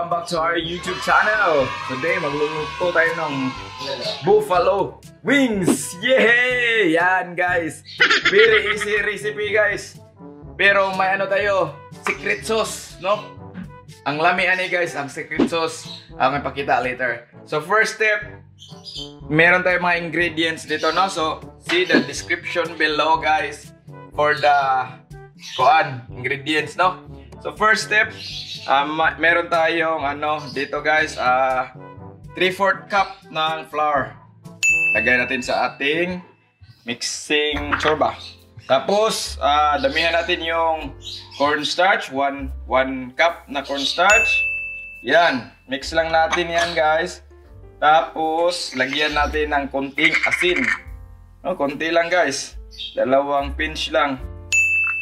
welcome back to our YouTube channel. Today, magluluto tayo ng buffalo wings. Yay! Yan guys. Very easy recipe guys. Pero may ano tayo, secret sauce, no? Ang lami ani guys, ang secret sauce. Ang ipakita later. So first step, meron tayong mga ingredients dito, no? So see the description below guys for the ingredients, no? So first step, meron tayong ano dito guys, 3/4 cup ng flour. Lagay natin sa ating mixing chorba. Tapos damihan natin yung cornstarch, 1 cup na cornstarch. Yan, mix lang natin yan guys. Tapos lagyan natin ng konting asin. No, konti lang guys. 2 pinch lang.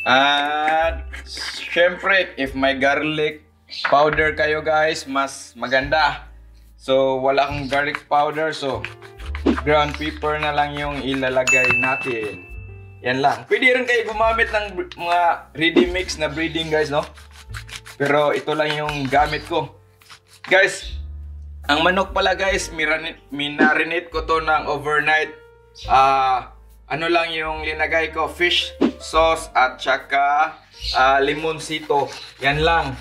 At syempre, if may garlic powder kayo guys, mas maganda. So wala akong garlic powder, so ground pepper na lang yung ilalagay natin. Yan lang. Pwede rin kayo gumamit ng mga ready mix na breading guys, no? Pero ito lang yung gamit ko. Guys, ang manok pala guys, minarinate ko to ng overnight. Ano lang yung linagay ko, fish sauce at saka limonsito. Yan lang.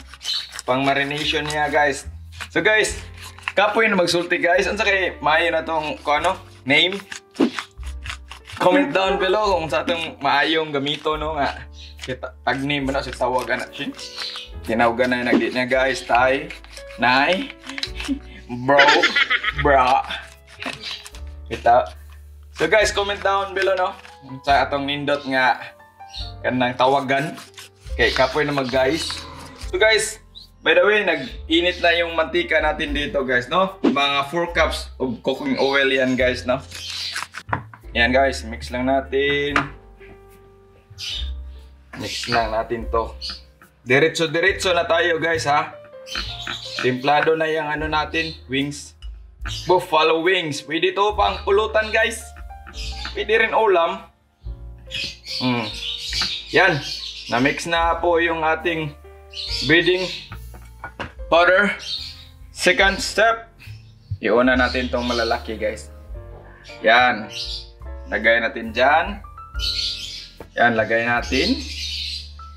Pang marination niya guys. So guys, kapoy na magsulti guys. Ano sa kay maayo na tong name? Comment down below kung sa itong maayong gamito no nga. Tag name na si tawagan na siya. Tinawagan na nagdit niya guys. Tay, nay, bro, bra. Kita. So guys, comment down below no sa atong nindot nga kanang tawagan kay kapoy na mag guys. So guys, by the way, nag-init na yung mantika natin dito guys, no? Mga 4 cups of cooking oil yan guys, no? Yan guys, mix lang natin. Mix lang natin to. Diretso-diretso na tayo guys ha. Templado na yung ano natin, wings. Buffalo wings. Pwede to pang pulutan guys. Pwede rin ulam. Yan. Na-mix na po yung ating breading powder. Second step, iuna natin tong malalaki guys. Yan. Lagay natin dyan. Yan, lagay natin.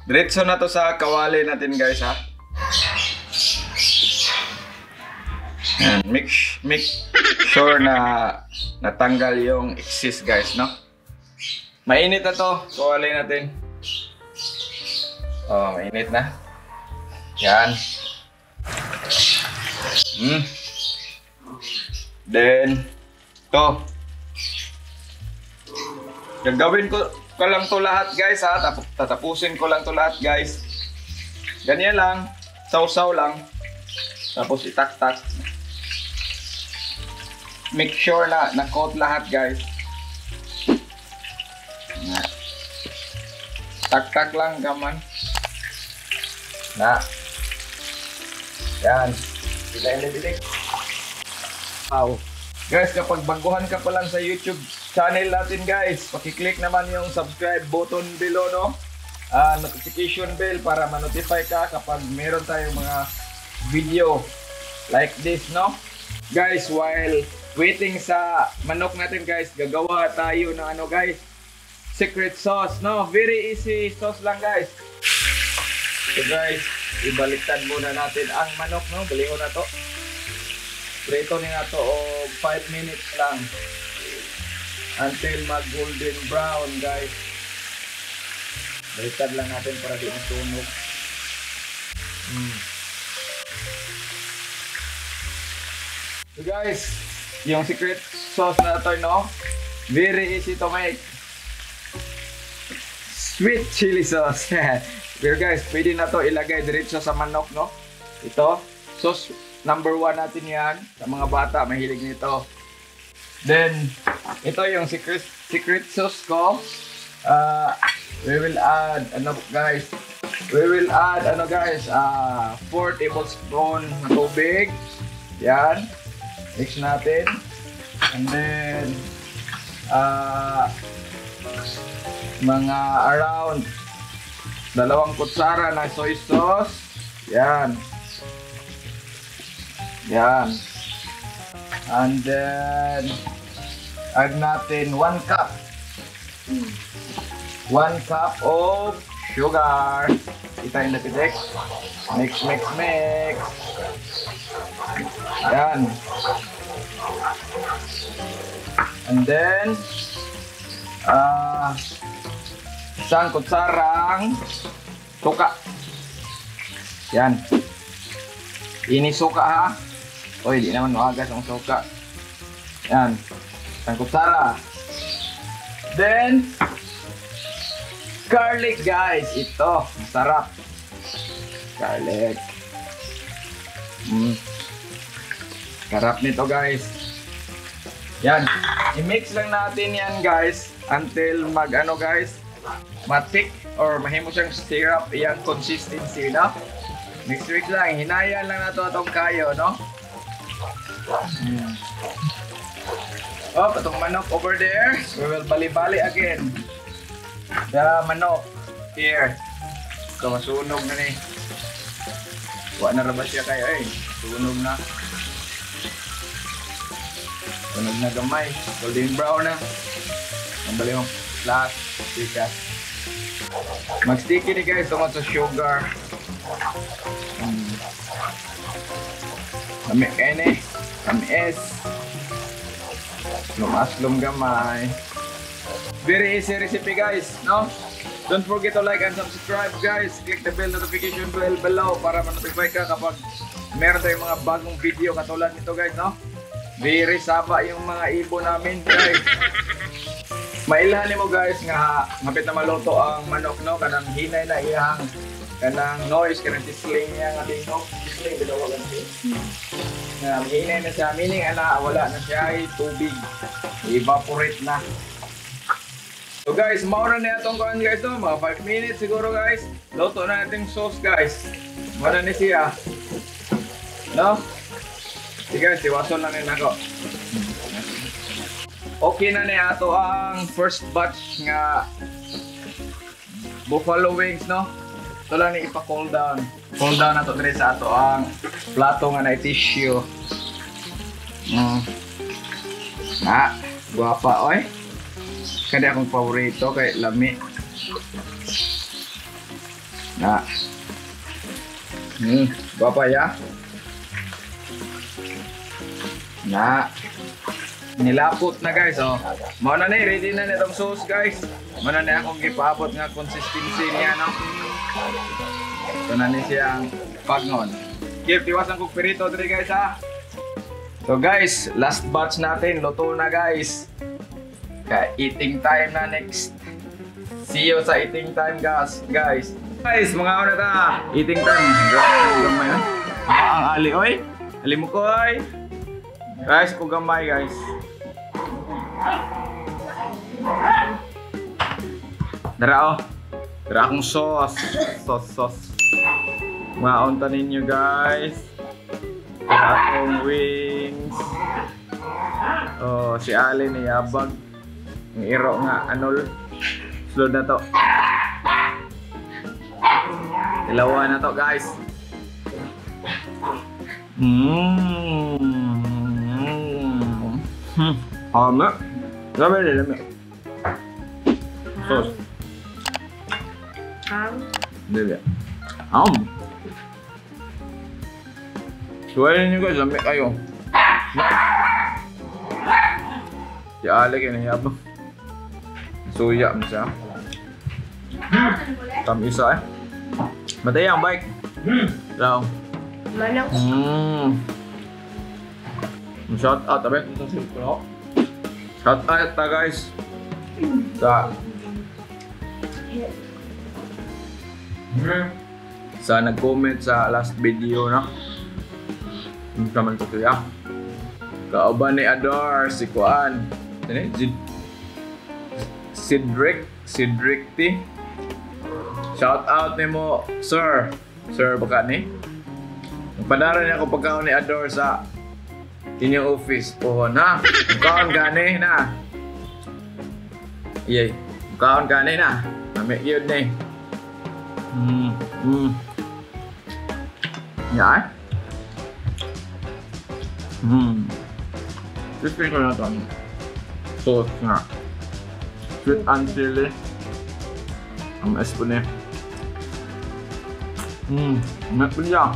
Diretso na to sa kawali natin guys ha. Yan, make sure na natanggal yung excess guys, no? Mainit na to, kawali natin. Oh, mainit na. Yan. Then to. Gagawin ko lang to lahat guys ha. Tatapusin ko lang to lahat guys. Ganyan lang. Sausaw lang. Tapos itak-tak. Make sure na na-coat lahat guys. Tak-tak lang gaman. Na. Yan. Bilik. Wow. Guys, kapag baguhan ka pa lang sa YouTube channel natin guys, paki-click naman yung subscribe button below, no? Notification bell para ma-notify ka kapag meron tayong mga video like this, no? Guys, while waiting sa manok natin guys, gagawa tayo ng ano guys, secret sauce, no? Very easy sauce lang guys. So guys, ibaliktad muna natin ang manok, no? Baliho na to. Prito na to o 5 minutes lang until mag golden brown guys. Baliktad lang natin para di masunog. So guys, yung secret sauce na ito, no? Very easy to make. Sweet chili sauce. Pero guys, pwede na to ilagay diretso sa manok, no? Ito, sauce number 1 natin yan. Sa mga bata, mahilig nito. Then, ito yung secret sauce ko. We will add, guys? 4 tablespoon na tubig. Yan. Mix natin. And then, mga around 2 kutsara na soy sauce. Yan. Yan. And then, add natin 1 cup. 1 cup of sugar. Kita in the pitik. Mix, mix, mix. Yan. And then, isang kutsarang suka. Yan. Ini suka ha. Oy, di naman maagas ang suka. Yan. Isang kutsara. Then, garlic guys. Ito, masarap. Garlic. Sarap nito guys. Yan. I-mix lang natin yan guys until mag-ano guys, matik or mahimo siyang syrup iyang consistency, no? Mix lang, hinayan lang nato atong kayo, no? Oh, itong manok over there, we will bali-bali again. The manok here. So masunog na ni. Wa na rabas siya kayo eh. Sunog na. Sunog na gamay. Golden brown na. Ang bali mo. Last. Sikas. Mag-sticky ni guys tungkol sa sugar. Kami ene. Kami es. Lumaslom gamay. Very easy recipe guys, no? Don't forget to like and subscribe guys. Click the bell notification bell below para ma-notify ka kapag meron tayong mga bagong video katulad nito guys, no? Very saba yung mga ibon namin guys. Mailhan mo guys nga mapit na maluto ang manok, no? Kanang hinay na iyang kanang noise, kanang tisling niya nga tingog. Tisling, bilawagan siya. Hinay na siya, meaning wala na siya ay tubig. Evaporate na. So guys, mauna na itong kuhan guys to, mga 5 minutes siguro guys. Luto na natin sauce guys. Mauna na siya. No? Sige guys, iwason lang yun ako. Okay na niya ito ang first batch nga buffalo wings, no? Ito lang ni ipa-cool down. Cool down na ito dito sa ito ang plato nga na tissue. Guwapa, oy. Kasi akong paborito kay lami. Na. Guwapa ya. Na. Nilapot na guys, oh. Mauna na ready na nitong sauce guys. Mauna na akong ipaabot nga consistency niya, no? Ito na ni siyang pagnon. Give, tiwasan kong perito dito guys, ha? So guys, last batch natin. Luto na guys. Kaya eating time na next. See you sa eating time guys. Guys, mga ano ta. Eating time. Gamay na. Ang ali, oy. Ali mo ko, oy. Guys, kung gamay guys. Dara, oh. Dara akong sauce. Sauce. Maunta ninyo guys. Akong wings. Oh, si Ali ni Yabag. Ang iro nga, anol. Slow na to. Ilawan na to guys. Hama. Lami. Sauce. Dili. Suwain nyo guys, lami kayo. Si Ali kayo nahiyabang. Suya mo siya. Tam-isa eh. Matay ang bike. Lang. Manok. Shout out, tabi. Shout out ta guys. Sa nag-comment sa last video na. Hindi naman ito siya. Kauban ni Ador, si Kuan. Cedric T. Shout out ni mo, sir. Sir, baka ni? Nagpadara niya ako pagkaon ni Ador sa inyong office. Pohon ha. Pagkaon gani na. Iyay. Pagkaon gani na. Mamik yun ni. Yan. Crispy ko na ito. Sauce nga. Sweet and chili. Ang espune. May siya.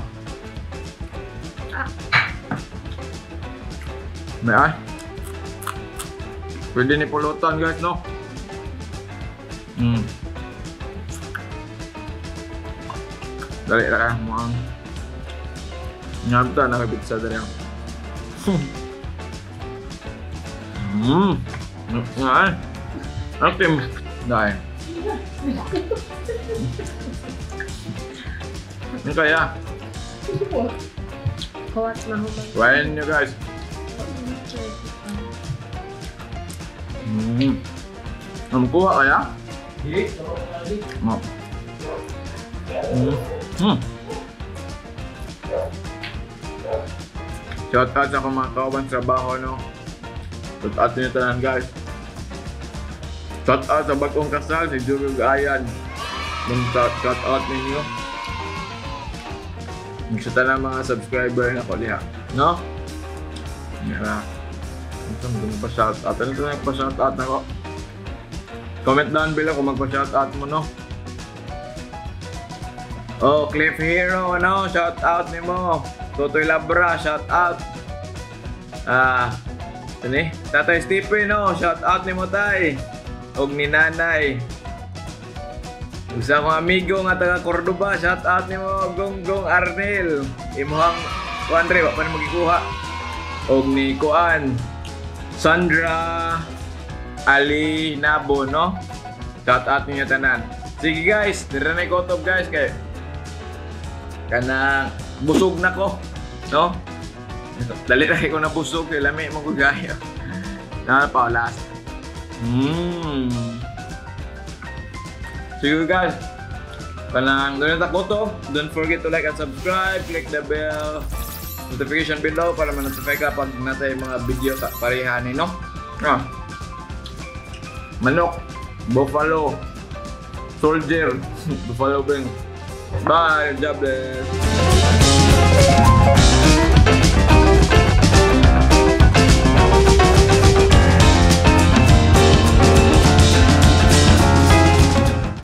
May ay. Pwede ni pulutan guys, no? Dali na mo ang nyamta na kapit sa dali ang ay akim dahil ini kaya Kuat na humang. try nyo guys. Kuha kaya? Shout out sa akong mga kawan sa trabaho, no? Shout out nyo tanan guys. Shout out sa bagong kasal, si Jurog Ayan. Shout out ninyo. Magsita na mga subscriber na ko liha. No? Yan. Ito, magpa-shout out. Ano ito na magpa-shout out na ko? Comment down below kung magpa-shout out mo, no? Oh, Cliff Hero, ano? Shout out ni mo. Totoy Labra, shout out. Tatay Stephen, no? Shout out ni mo, tay. Og ni nanay. Usa kong amigo nga taga Cordoba, shout out ni mo, Gonggong Arnel. Imuhang Kuandre, wa pa na magikuha. Og ni Kuan, Sandra Ali Nabo, no? Shout out ninyo tanan. Sige guys, dira na ikotob guys kay kanang busog na ko, no? Dali ra ko na busog kay lami mo gugaya. Na pa last. Sige guys. Kanang doon na ko to. Don't forget to like and subscribe. Click the bell notification below para ma-notify ka pag natay mga video parehanin, no? Manok, buffalo, soldier, buffalo bing. Bye, God bless.